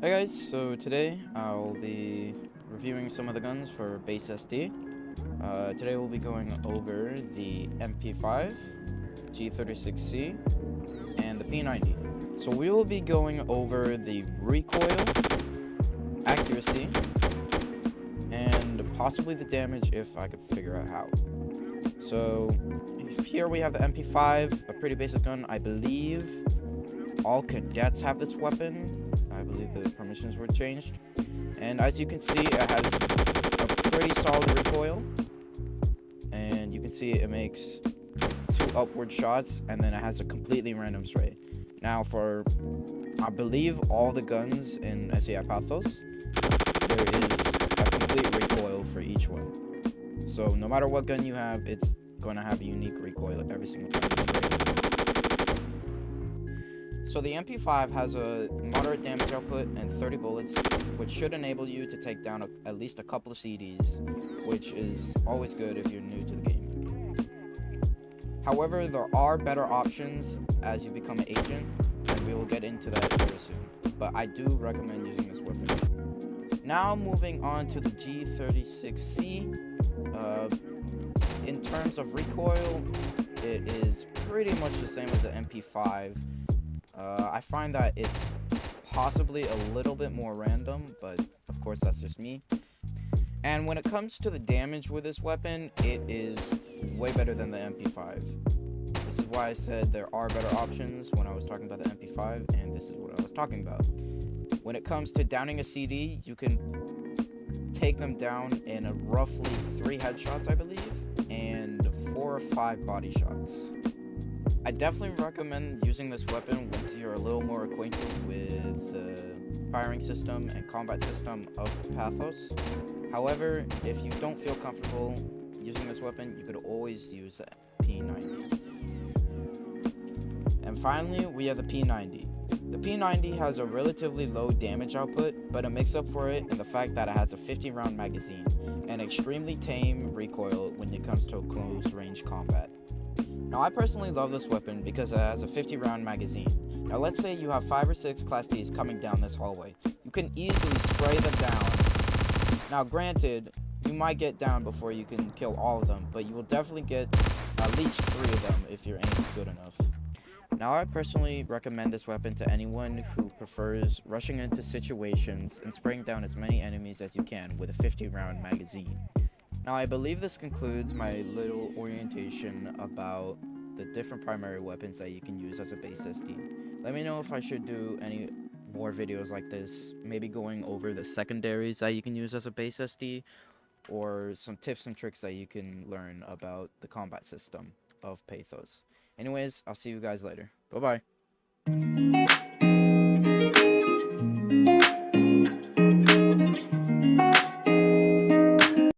Hi guys, so today I'll be reviewing some of the guns for base SD. Today we'll be going over the MP5, G36C, and the P90. So we will be going over the recoil, accuracy, and possibly the damage if I could figure out how. So here we have the MP5, a pretty basic gun. I believe all cadets have this weapon. I believe the permissions were changed. And as you can see, it has a pretty solid recoil. And you can see it makes 2 upward shots, and then it has a completely random spray. Now for, I believe, all the guns in SCI Pathos, there is a complete recoil for each one. So no matter what gun you have, it's going to have a unique recoil every single time you spray it. So the MP5 has a moderate damage output and 30 bullets, which should enable you to take down at least a couple of CDs, which is always good if you're new to the game. However, there are better options as you become an agent, and we will get into that very soon, but I do recommend using this weapon. Now moving on to the G36C, in terms of recoil, it is pretty much the same as the MP5. I find that it's possibly a little bit more random, but of course that's just me. And when it comes to the damage with this weapon, it is way better than the MP5. This is why I said there are better options when I was talking about the MP5, and this is what I was talking about. When it comes to downing a CD, you can take them down in a roughly 3 headshots, I believe, and 4 or 5 body shots. I definitely recommend using this weapon once you're a little more acquainted with the firing system and combat system of Pathos. However, if you don't feel comfortable using this weapon, you could always use the P90. And finally, we have the P90. The P90 has a relatively low damage output, but it makes up for it in the fact that it has a 50-round magazine and extremely tame recoil when it comes to close-range combat. Now, I personally love this weapon because it has a 50-round magazine. Now, let's say you have 5 or 6 Class Ds coming down this hallway. You can easily spray them down. Now, granted, you might get down before you can kill all of them, but you will definitely get at least 3 of them if your aim is good enough. Now, I personally recommend this weapon to anyone who prefers rushing into situations and spraying down as many enemies as you can with a 50-round magazine. Now, I believe this concludes my little orientation about the different primary weapons that you can use as a base SD. Let me know if I should do any more videos like this, maybe going over the secondaries that you can use as a base SD, or some tips and tricks that you can learn about the combat system of Pathos. Anyways, I'll see you guys later. Bye-bye.